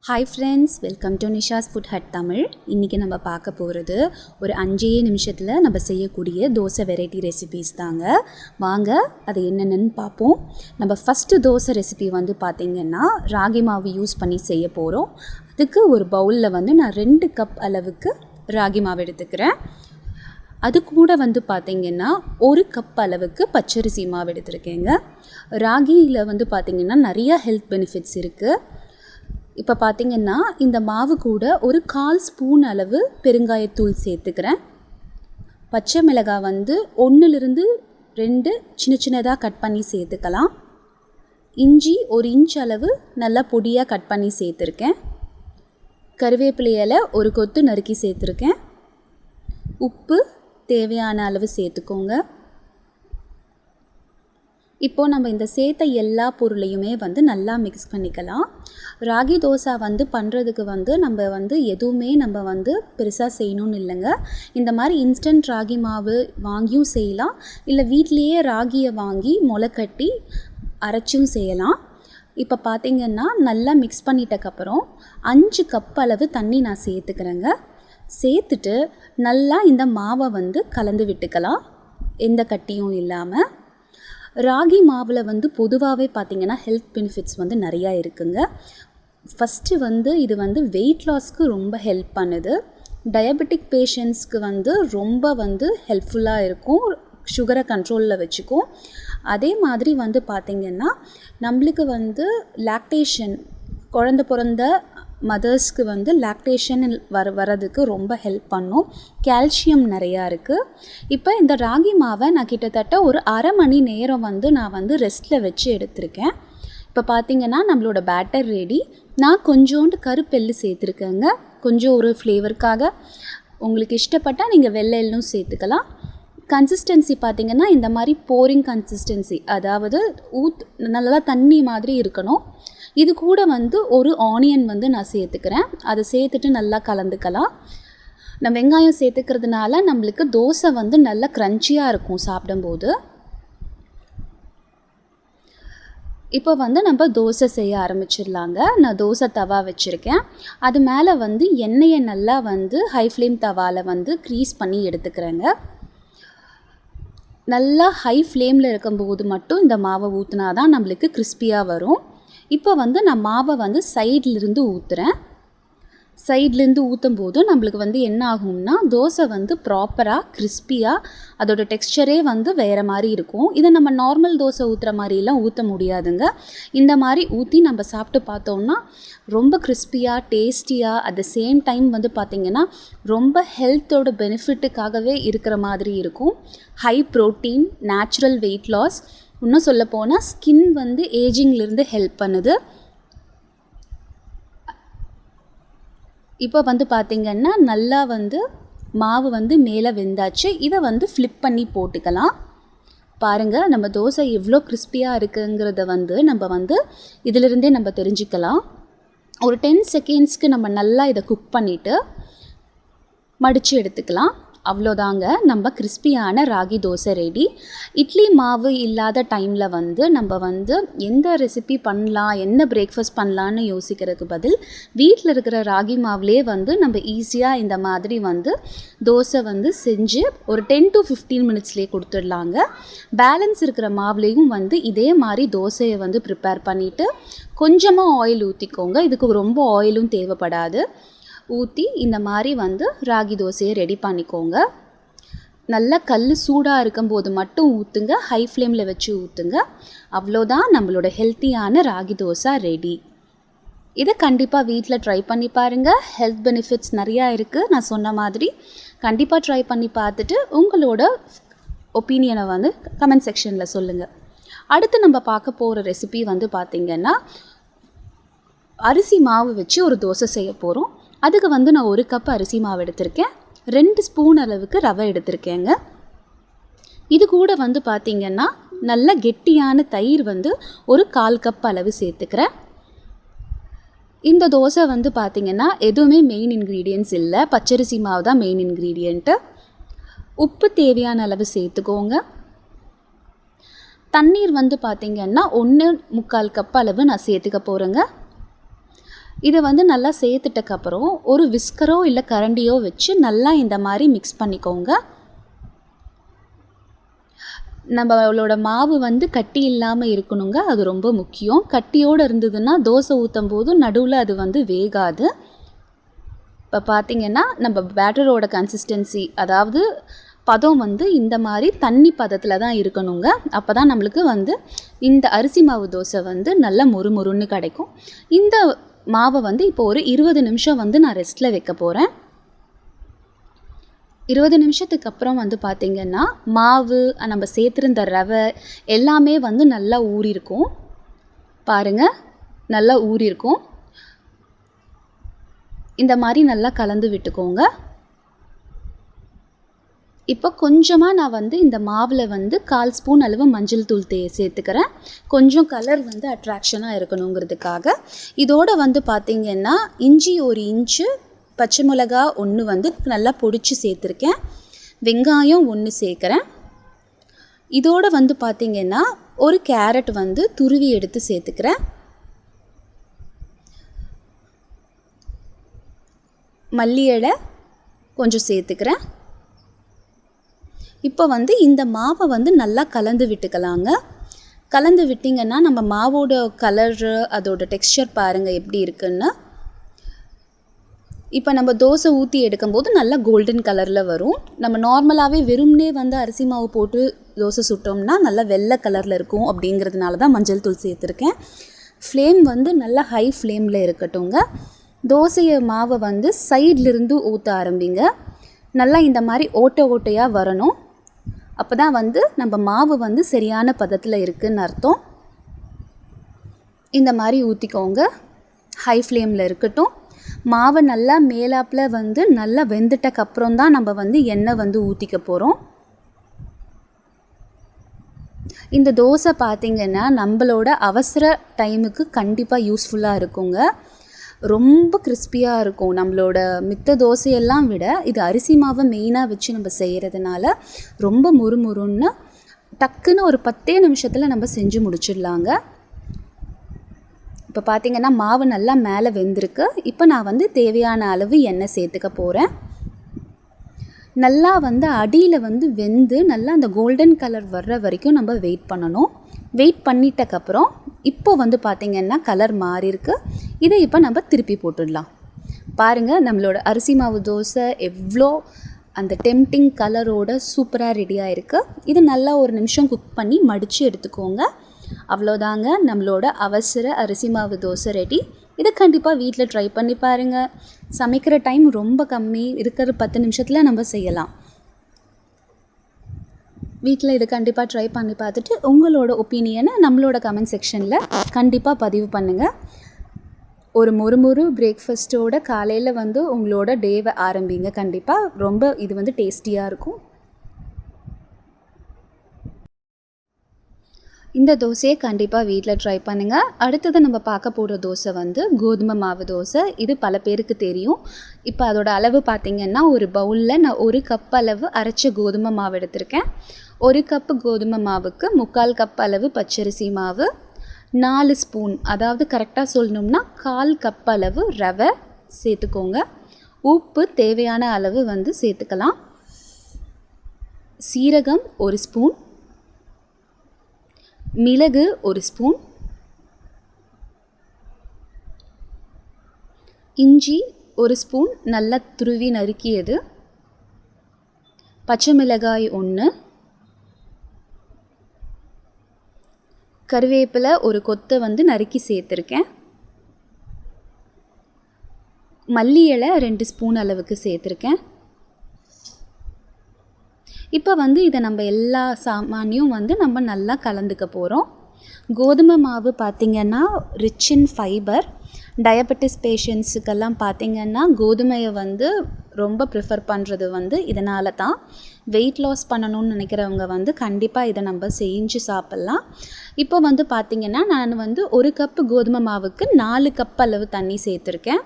Hi friends, welcome to Nisha's Food Hut Tamil. இன்னைக்கு நம்ம பார்க்க போகிறது ஒரு 5 நிமிஷத்தில் நம்ம செய்யக்கூடிய தோசை வெரைட்டி ரெசிபீஸ் தாங்க. வாங்க அது என்னென்னு பார்ப்போம். நம்ம ஃபஸ்ட்டு தோசை ரெசிபி வந்து பார்த்திங்கன்னா ராகி மாவு யூஸ் பண்ணி செய்ய போகிறோம். அதுக்கு ஒரு பவுலில் வந்து நான் 2 கப் அளவுக்கு ராகி மாவு எடுத்துக்கிறேன். அது கூட வந்து பார்த்திங்கன்னா 1 கப் அளவுக்கு பச்சரிசி மாவு எடுத்துருக்கேங்க. ராகியில் வந்து பார்த்திங்கன்னா நிறையா ஹெல்த் பெனிஃபிட்ஸ் இருக்குது. இப்போ பார்த்திங்கன்னா இந்த மாவு கூட ஒரு 1/4 ஸ்பூன் அளவு பெருங்காயத்தூள் சேர்த்துக்கிறேன். பச்சை மிளகாய் வந்து 1லிருந்து 2 சின்னதாக கட் பண்ணி சேர்த்துக்கலாம். இஞ்சி 1 இன்ச் அளவு நல்லா பொடியாக கட் பண்ணி சேர்த்துருக்கேன். கருவேப்பிலை இலை 1 கொத்து நறுக்கி சேர்த்துருக்கேன். உப்பு தேவையான அளவு சேர்த்துக்கோங்க. இப்போது நம்ம இந்த சேர்த்த எல்லா பொருளையுமே வந்து நல்லா மிக்ஸ் பண்ணிக்கலாம். ராகி தோசை வந்து பண்ணுறதுக்கு வந்து நம்ம வந்து எதுவுமே நம்ம வந்து பெருசாக செய்யணும்னு இல்லைங்க. இந்த மாதிரி இன்ஸ்டன்ட் ராகி மாவு வாங்கியும் செய்யலாம், இல்லை வீட்லேயே ராகியை வாங்கி முளைக்கட்டி அரைச்சும் செய்யலாம். இப்போ பார்த்திங்கன்னா நல்லா மிக்ஸ் பண்ணிட்டக்கப்புறம் 5 கப் அளவு தண்ணி நான் சேர்த்துக்கிறேங்க. சேர்த்துட்டு நல்லா இந்த மாவை வந்து கலந்து விட்டுக்கலாம், எந்த கட்டியும் இல்லாமல். ராகி மாவில் வந்து பொதுவாகவே பார்த்திங்கன்னா ஹெல்த் பெனிஃபிட்ஸ் வந்து நிறையா இருக்குங்க. ஃபஸ்ட்டு வந்து இது வந்து வெயிட் லாஸ்க்கு ரொம்ப ஹெல்ப் பண்ணுது. டயபெட்டிக் பேஷண்ட்ஸ்க்கு வந்து ரொம்ப வந்து ஹெல்ப்ஃபுல்லாக இருக்கும், சுகரை கண்ட்ரோலில் வச்சுக்கும். அதே மாதிரி வந்து பார்த்திங்கன்னா நம்மளுக்கு வந்து லாக்டேஷன், குழந்த பிறந்த மதர்ஸ்க்கு வந்து லாக்டேஷன் வரதுக்கு ரொம்ப ஹெல்ப் பண்ணும். கால்சியம் நிறையா இருக்குது. இப்போ இந்த ராகி மாவை நான் கிட்டத்தட்ட ஒரு அரை மணி நேரம் வந்து நான் வந்து ரெஸ்ட்டில் வச்சு எடுத்திருக்கேன். இப்போ பார்த்திங்கன்னா நம்மளோட பேட்டர் ரெடி. நான் கொஞ்சோண்டு கருப்பெல்லு சேர்த்துருக்கேங்க, கொஞ்சம் ஒரு ஃப்ளேவருக்காக. உங்களுக்கு இஷ்டப்பட்டால் நீங்கள் வெள்ளை எள்ளும் சேர்த்துக்கலாம். கன்சிஸ்டன்சி பார்த்திங்கன்னா இந்த மாதிரி போரிங் கன்சிஸ்டன்சி, அதாவது நல்லா தண்ணி மாதிரி இருக்கணும். இது கூட வந்து ஒரு ஆனியன் வந்து நான் சேர்த்துக்கிறேன். அதை சேர்த்துட்டு நல்லா கலந்துக்கலாம். நான் வெங்காயம் சேர்த்துக்கிறதுனால நம்மளுக்கு தோசை வந்து நல்லா க்ரன்ச்சியாக இருக்கும் சாப்பிடும்போது. இப்போ வந்து நம்ம தோசை செய்ய ஆரம்பிச்சிடலாங்க. நான் தோசை தவா வச்சுருக்கேன். அது மேலே வந்து எண்ணெயை நல்லா வந்து ஹை ஃப்ளேம் தவாவில் வந்து க்ரீஸ் பண்ணி எடுத்துக்கிறேங்க. நல்லா ஹை ஃப்ளேமில் இருக்கும்போது மட்டும் இந்த மாவை ஊற்றினா தான் நம்மளுக்கு கிறிஸ்பியாக வரும். இப்போ வந்து நான் மாவை வந்து சைட்லேருந்து ஊற்றுறேன். சைட்லேருந்து ஊற்றும் போது நம்மளுக்கு வந்து என்ன ஆகும்னா தோசை வந்து ப்ராப்பராக கிறிஸ்பியாக அதோட டெக்ஸ்சரே வந்து வேறு மாதிரி இருக்கும். இதை நம்ம நார்மல் தோசை ஊற்றுற மாதிரிலாம் ஊற்ற முடியாதுங்க. இந்த மாதிரி ஊற்றி நம்ம சாப்பிட்டு பார்த்தோம்னா ரொம்ப கிறிஸ்பியாக டேஸ்டியாக, அட் த சேம் டைம் வந்து பார்த்திங்கன்னா ரொம்ப ஹெல்த்தோட பெனிஃபிட்டுக்காகவே இருக்கிற மாதிரி இருக்கும். High protein, natural weight loss, இன்னும் சொல்லப்போனால் ஸ்கின் வந்து ஏஜிங்லேருந்து ஹெல்ப் பண்ணுது. இப்போ வந்து பார்த்திங்கன்னா நல்லா வந்து மாவு வந்து மேலே வெந்தாச்சு. இதை வந்து ஃப்ளிப் பண்ணி போட்டுக்கலாம். பாருங்கள் நம்ம தோசை எவ்வளோ கிறிஸ்பியாக இருக்குங்கிறத வந்து நம்ம வந்து இதிலிருந்தே நம்ம தெரிஞ்சுக்கலாம். ஒரு 10 செகண்ட்ஸ்க்கு நம்ம நல்லா இதை குக் பண்ணிவிட்டு மடித்து எடுத்துக்கலாம். அவ்வளோதாங்க, நம்ம கிறிஸ்பியான ராகி தோசை ரெடி. இட்லி மாவு இல்லாத டைமில் வந்து நம்ம வந்து எந்த ரெசிபி பண்ணலாம், என்ன பிரேக்ஃபாஸ்ட் பண்ணலான்னு யோசிக்கிறதுக்கு பதில் வீட்டில் இருக்கிற ராகி மாவுலேயே வந்து நம்ம ஈஸியாக இந்த மாதிரி வந்து தோசை வந்து செஞ்சு ஒரு 10 to 15 மினிட்ஸ்லேயே கொடுத்துடலாங்க. பேலன்ஸ் இருக்கிற மாவுலேயும் வந்து இதே மாதிரி தோசையை வந்து ப்ரிப்பேர் பண்ணிவிட்டு கொஞ்சமாக ஆயில் ஊற்றிக்கோங்க. இதுக்கு ரொம்ப ஆயிலும் தேவைப்படாது. ஊற்றி இந்த மாதிரி வந்து ராகி தோசையை ரெடி பண்ணிக்கோங்க. நல்லா கல் சூடாக இருக்கும்போது மட்டும் ஊற்றுங்க, ஹை ஃப்ளேமில் வச்சு ஊற்றுங்க. அவ்வளோதான், நம்மளோட ஹெல்த்தியான ராகி தோசை ரெடி. இதை கண்டிப்பாக வீட்டில் ட்ரை பண்ணி பாருங்கள். ஹெல்த் பெனிஃபிட்ஸ் நிறையா இருக்குது. நான் சொன்ன மாதிரி கண்டிப்பாக ட்ரை பண்ணி பார்த்துட்டு உங்களோட ஒப்பீனியனை வந்து கமெண்ட் செக்ஷனில் சொல்லுங்கள். அடுத்து நம்ம பார்க்க போகிற ரெசிபி வந்து பார்த்திங்கன்னா அரிசி மாவு வச்சு ஒரு தோசை செய்ய போகிறோம். அதுக்கு வந்து நான் 1 கப் அரிசி மாவு எடுத்திருக்கேன். 2 ஸ்பூன் அளவுக்கு ரவை எடுத்திருக்கேங்க. இது கூட வந்து பார்த்திங்கன்னா நல்ல கெட்டியான தயிர் வந்து ஒரு 1/4 கப் அளவு சேர்த்துக்கிறேன். இந்த தோசை வந்து பார்த்திங்கன்னா எதுவுமே மெயின் இன்க்ரீடியன்ட்ஸ் இல்லை, பச்சரிசி மாவு தான் மெயின் இன்க்ரீடியண்ட்டு. உப்பு தேவையான அளவு சேர்த்துக்கோங்க. தண்ணீர் வந்து பார்த்திங்கன்னா 1/4 கப் அளவு நான் சேர்த்துக்க போகிறேங்க. இதை வந்து நல்லா சேர்த்துட்டக்கப்புறம் ஒரு விஸ்கரோ இல்லை கரண்டியோ வச்சு நல்லா இந்த மாதிரி மிக்ஸ் பண்ணிக்கோங்க. நம்மளோட மாவு வந்து கட்டி இல்லாமல் இருக்கணுங்க, அது ரொம்ப முக்கியம். கட்டியோடு இருந்ததுன்னா தோசை ஊற்றும் போது நடுவில் அது வந்து வேகாது. இப்போ பார்த்திங்கன்னா நம்ம பேட்டரோட கன்சிஸ்டன்சி, அதாவது பதம் வந்து இந்த மாதிரி தண்ணி பதத்தில் தான் இருக்கணுங்க. அப்போ தான் நம்மளுக்கு வந்து இந்த அரிசி மாவு தோசை வந்து நல்லா மொறுமொறுன்னு கிடைக்கும். இந்த மாவை வந்து இப்போ ஒரு 20 நிமிஷம் வந்து நான் ரெஸ்ட்டில் வைக்க போகிறேன். 20 நிமிஷத்துக்கு அப்புறம் வந்து பார்த்திங்கன்னா மாவு, நம்ம சேர்த்துருந்த ரவை எல்லாமே வந்து நல்லா ஊறியிருக்கும். பாருங்கள், நல்லா ஊறியிருக்கும். இந்த மாதிரி நல்லா கலந்து விட்டுக்கோங்க. இப்போ கொஞ்சமாக நான் வந்து இந்த மாவில் வந்து 1/4 ஸ்பூன் அளவு மஞ்சள் தூள் சேர்த்துக்கிறேன். கொஞ்சம் கலர் வந்து அட்ராக்ஷனாக இருக்கணுங்கிறதுக்காக. இதோடு வந்து பார்த்திங்கன்னா இஞ்சி 1 இன்ச்சு, பச்சை மிளகா 1 வந்து நல்லா பொடிச்சு சேர்த்துருக்கேன். வெங்காயம் 1 சேர்க்குறேன். இதோடு வந்து பார்த்திங்கன்னா ஒரு கேரட் வந்து துருவி எடுத்து சேர்த்துக்கிறேன். மல்லி இலை கொஞ்சம் சேர்த்துக்கிறேன். இப்போ வந்து இந்த மாவை வந்து நல்லா கலந்து விட்டுக்கலாங்க. கலந்து விட்டிங்கன்னா நம்ம மாவோட கலரு, அதோட டெக்ஸ்சர் பாருங்கள் எப்படி இருக்குன்னு. இப்போ நம்ம தோசை ஊற்றி எடுக்கும்போது நல்லா கோல்டன் கலரில் வரும். நம்ம நார்மலாகவே வெறும்னே வந்து அரிசி மாவு போட்டு தோசை சுட்டோம்னா நல்லா வெள்ளை கலரில் இருக்கும். அப்படிங்கிறதுனால தான் மஞ்சள் தூள் சேர்த்துருக்கேன். ஃப்ளேம் வந்து நல்லா ஹை ஃப்ளேமில் இருக்கட்டுங்க. தோசையை மாவை வந்து சைட்லேருந்து ஊற்ற ஆரம்பிங்க. நல்லா இந்த மாதிரி ஓட்டையாக வரணும். அப்போ தான் வந்து நம்ம மாவு வந்து சரியான பதத்தில் இருக்குதுன்னு அர்த்தம். இந்த மாதிரி ஊற்றிக்கோங்க. ஹை ஃப்ளேமில் இருக்கட்டும். மாவை நல்லா மேலாப்பில் வந்து நல்லா வெந்துட்டக்கப்புறம் தான் நம்ம வந்து எண்ணெய் வந்து ஊற்றிக்க போகிறோம். இந்த தோசை பார்த்திங்கன்னா நம்மளோட அவசர டைமுக்கு கண்டிப்பாக யூஸ்ஃபுல்லாக இருக்குங்க. ரொம்ப கிறிஸ்பியாக இருக்கும். நம்மளோட மித்த தோசையெல்லாம் விட இது அரிசி மாவை மெயினாக வச்சு நம்ம செய்கிறதுனால ரொம்ப முறுமுறுன்னு டக்குன்னு ஒரு 10 நிமிஷத்தில் நம்ம செஞ்சு முடிச்சிடலாங்க. இப்போ பார்த்திங்கன்னா மாவு நல்லா மேலே வெந்திருக்கு. இப்போ நான் வந்து தேவையான அளவு எண்ணெய் சேர்த்துக்க போகிறேன். நல்லா வந்து அடியில் வந்து வெந்து நல்லா அந்த கோல்டன் கலர் வர்ற வரைக்கும் நம்ம வெயிட் பண்ணணும். வெயிட் பண்ணிட்டக்கப்புறம் இப்போ வந்து பார்த்திங்கன்னா கலர் மாறியிருக்கு. இதை இப்போ நம்ம திருப்பி போட்டுடலாம். பாருங்கள், நம்மளோட அரிசி மாவு தோசை எவ்வளோ அந்த டெம்டிங் கலரோட சூப்பராக ரெடியாக இருக்குது. இது நல்லா ஒரு நிமிஷம் குக் பண்ணி மடித்து எடுத்துக்கோங்க. அவ்வளோதாங்க, நம்மளோட அவசர அரிசி மாவு தோசை ரெடி. இதை கண்டிப்பாக வீட்டில் ட்ரை பண்ணி பாருங்கள். சமைக்கிற டைம் ரொம்ப கம்மி, இருக்கிற 10 நிமிஷத்தில் நம்ம செய்யலாம். வீட்டில் இது கண்டிப்பாக ட்ரை பண்ணி பார்த்துட்டு உங்களோட ஒப்பீனியனை நம்மளோட கமெண்ட் செக்ஷனில் கண்டிப்பாக பதிவு பண்ணுங்கள். ஒரு மொறுமொறு பிரேக்ஃபாஸ்ட்டோட காலையில் வந்து உங்களோட டேவை ஆரம்பிங்க. கண்டிப்பாக ரொம்ப இது வந்து டேஸ்டியாக இருக்கும். இந்த தோசையை கண்டிப்பாக வீட்டில் ட்ரை பண்ணுங்கள். அடுத்தது நம்ம பார்க்க போகிற தோசை வந்து கோதுமை மாவு தோசை. இது பல பேருக்கு தெரியும். இப்போ அதோட அளவு பார்த்திங்கன்னா ஒரு பவுலில் நான் 1 கப் அளவு அரைச்ச கோதுமை மாவு எடுத்திருக்கேன். 1 கப்பு கோதுமை மாவுக்கு 3/4 கப் அளவு பச்சரிசி மாவு, 4 ஸ்பூன், அதாவது கரெக்டாக சொல்லணும்னா 1/4 கப் அளவு ரவை சேர்த்துக்கோங்க. உப்பு தேவையான அளவு வந்து சேர்த்துக்கலாம். சீரகம் 1 ஸ்பூன், மிளகு 1 ஸ்பூன், இஞ்சி 1 ஸ்பூன் நல்லா துருவி நறுக்கியது, பச்சை மிளகாய் 1, கருவேப்பிலை 1 கொத்தை வந்து நறுக்கி சேர்த்துருக்கேன். மல்லி இலை 2 ஸ்பூன் அளவுக்கு சேர்த்துருக்கேன். இப்போ வந்து இதை நம்ம எல்லா சாமானையும் வந்து நம்ம நல்லா கலந்துக்க போகிறோம். கோதுமை மாவு பார்த்திங்கன்னா ரிச் இன் ஃபைபர். டயபெட்டிஸ் பேஷண்ட்ஸுக்கெல்லாம் பார்த்திங்கன்னா கோதுமையை வந்து ரொம்ப ப்ரிஃபர் பண்ணுறது வந்து இதனால தான். வெயிட் லாஸ் பண்ணணும்னு நினைக்கிறவங்க வந்து கண்டிப்பாக இதை நம்ம செஞ்சு சாப்பிட்லாம். இப்போ வந்து பார்த்திங்கன்னா நான் வந்து 1 கப்பு கோதுமை மாவுக்கு 4 கப் அளவு தண்ணி சேர்த்துருக்கேன்.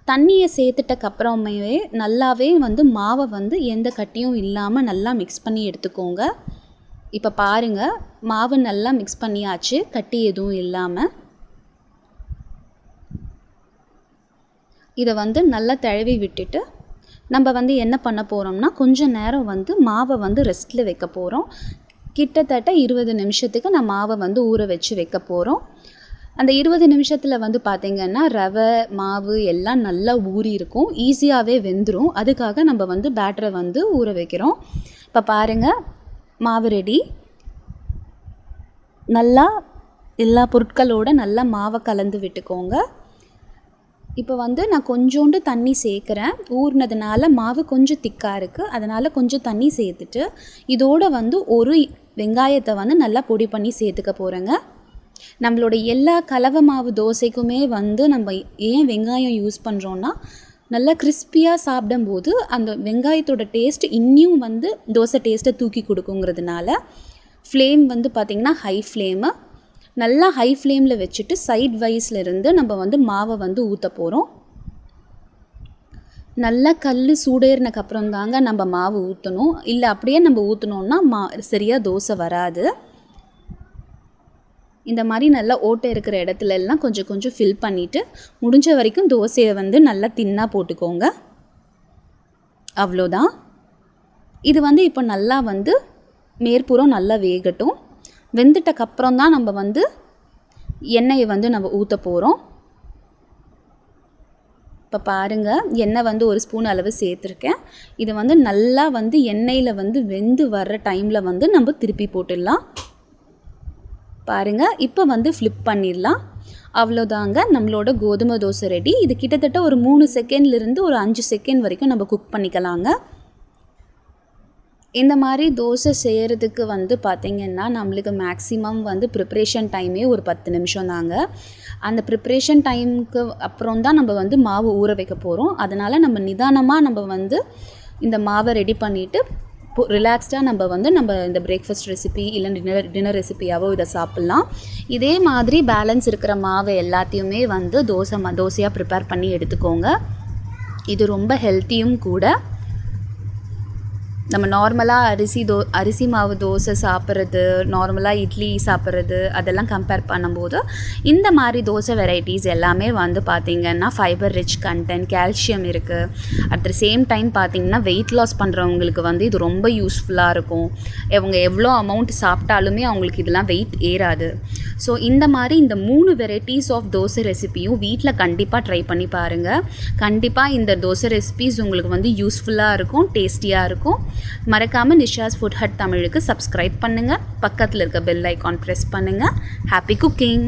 தண்ணியை சேர்த்துட்டக்கப்புறமே நல்லாவே வந்து மாவை வந்து எந்த கட்டியும் இல்லாமல் நல்லா மிக்ஸ் பண்ணி எடுத்துக்கோங்க. இப்போ பாருங்கள், மாவு நல்லா மிக்ஸ் பண்ணியாச்சு, கட்டி எதுவும் இல்லாமல். இதை வந்து நல்லா தழுவி விட்டுட்டு நம்ம வந்து என்ன பண்ண போகிறோம்னா கொஞ்சம் நேரம் வந்து மாவை வந்து ரெஸ்ட்டில் வைக்க போகிறோம். கிட்டத்தட்ட 20 நிமிஷத்துக்கு நான் மாவை வந்து ஊற வச்சு வைக்க போகிறோம். அந்த 20 நிமிஷத்தில் வந்து பார்த்திங்கன்னா ரவை மாவு எல்லாம் நல்லா ஊறி இருக்கும், ஈஸியாகவே வெந்துடும். அதுக்காக நம்ம வந்து பேட்டரை வந்து ஊற வைக்கிறோம். இப்போ பாருங்கள், மாவு ரெடி. நல்லா எல்லா பொருட்களோடு நல்லா மாவை கலந்து விட்டுக்கோங்க. இப்போ வந்து நான் கொஞ்சோண்டு தண்ணி சேர்க்குறேன். ஊறினதுனால மாவு கொஞ்சம் திக்காக இருக்குது, அதனால் கொஞ்சம் தண்ணி சேர்த்துட்டு இதோடு வந்து ஒரு வெங்காயத்தை வந்து நல்லா பொடி பண்ணி சேர்த்துக்க போகிறேங்க. நம்மளோட எல்லா கலவை மாவு தோசைக்குமே வந்து நம்ம ஏன் வெங்காயம் யூஸ் பண்ணுறோன்னா, நல்லா கிறிஸ்பியாக சாப்பிடும்போது அந்த வெங்காயத்தோட டேஸ்ட் இன்னும் வந்து தோசை டேஸ்ட்டை தூக்கி கொடுக்குங்கிறதுனால ஃப்ளேம் வந்து பார்த்திங்கன்னா ஹை ஃப்ளேமு, நல்லா ஹை ஃப்ளேமில் வச்சுட்டு சைட் வைஸில் இருந்து நம்ம வந்து மாவை வந்து ஊற்ற போகிறோம். நல்லா கல் சூடேறினக்கப்புறம் தாங்க நம்ம மாவு ஊற்றணும். இல்லை அப்படியே நம்ம ஊற்றினோன்னா சரியாக தோசை வராது. இந்த மாதிரி நல்லா ஓட்டை இருக்கிற இடத்துல எல்லாம் கொஞ்சம் கொஞ்சம் ஃபில் பண்ணிவிட்டு முடிஞ்ச வரைக்கும் தோசையை வந்து நல்லா தின்னாக போட்டுக்கோங்க. அவ்வளோதான். இது வந்து இப்போ நல்லா வந்து மேற்புறம் நல்லா வேகட்டும். வெந்துட்டக்கப்புறம் தான் நம்ம வந்து எண்ணெயை வந்து நம்ம ஊற்ற போகிறோம். இப்போ பாருங்கள், எண்ணெய் வந்து 1 ஸ்பூன் அளவு சேர்த்துருக்கேன். இது வந்து நல்லா வந்து எண்ணெயில் வந்து வெந்து வர்ற டைமில் வந்து நம்ம திருப்பி போட்டுடலாம். பாருங்கள், இப்போ வந்து ஃப்ளிப் பண்ணிடலாம். அவ்வளோதாங்க, நம்மளோட கோதுமை தோசை ரெடி. இது கிட்டத்தட்ட ஒரு 3 செகண்ட்லேருந்து ஒரு 5 செகண்ட் வரைக்கும் நம்ம குக் பண்ணிக்கலாங்க. இந்த மாதிரி தோசை செய்கிறதுக்கு வந்து பார்த்திங்கன்னா நம்மளுக்கு மேக்ஸிமம் வந்து ப்ரிப்ரேஷன் டைமே ஒரு 10 நிமிஷம் தாங்க. அந்த ப்ரிப்ரேஷன் டைமுக்கு அப்புறம் தான் நம்ம வந்து மாவு ஊற வைக்க போகிறோம். அதனால் நம்ம நிதானமாக நம்ம வந்து இந்த மாவை ரெடி பண்ணிவிட்டு ரிலாக்ஸ்டாக நம்ம இந்த பிரேக்ஃபாஸ்ட் ரெசிபி இல்லை டின்னர் ரெசிபியாவோ இதை சாப்பிட்லாம். இதே மாதிரி பேலன்ஸ் இருக்கிற மாவை எல்லாத்தையுமே வந்து தோசையாக ப்ரிப்பேர் பண்ணி எடுத்துக்கோங்க. இது ரொம்ப ஹெல்த்தியும் கூட. நம்ம நார்மலாக அரிசி மாவு தோசை சாப்பிட்றது, நார்மலாக இட்லி சாப்பிட்றது அதெல்லாம் கம்பேர் பண்ணும்போது இந்த மாதிரி தோசை வெரைட்டிஸ் எல்லாமே வந்து பார்த்திங்கன்னா ஃபைபர் ரிச் கண்டென்ட், கால்சியம் இருக்குது. அட் த சேம் டைம் பார்த்திங்கன்னா வெயிட் லாஸ் பண்ணுறவங்களுக்கு வந்து இது ரொம்ப யூஸ்ஃபுல்லாக இருக்கும். அவங்க எவ்வளோ அமௌண்ட் சாப்பிட்டாலுமே அவங்களுக்கு இதெல்லாம் வெயிட் ஏறாது. ஸோ இந்த 3 வெரைட்டிஸ் ஆஃப் தோசை ரெசிபியும் வீட்டில் கண்டிப்பாக ட்ரை பண்ணி பாருங்கள். கண்டிப்பாக இந்த தோசை ரெசிபிஸ் உங்களுக்கு வந்து யூஸ்ஃபுல்லாக இருக்கும், டேஸ்டியாக இருக்கும். மறக்காமல் நிஷாஸ் ஃபுட் ஹட் தமிழுக்கு சப்ஸ்கிரைப் பண்ணுங்கள். பக்கத்தில் இருக்க பெல் ஐக்கான் ப்ரெஸ் பண்ணுங்கள். Happy cooking.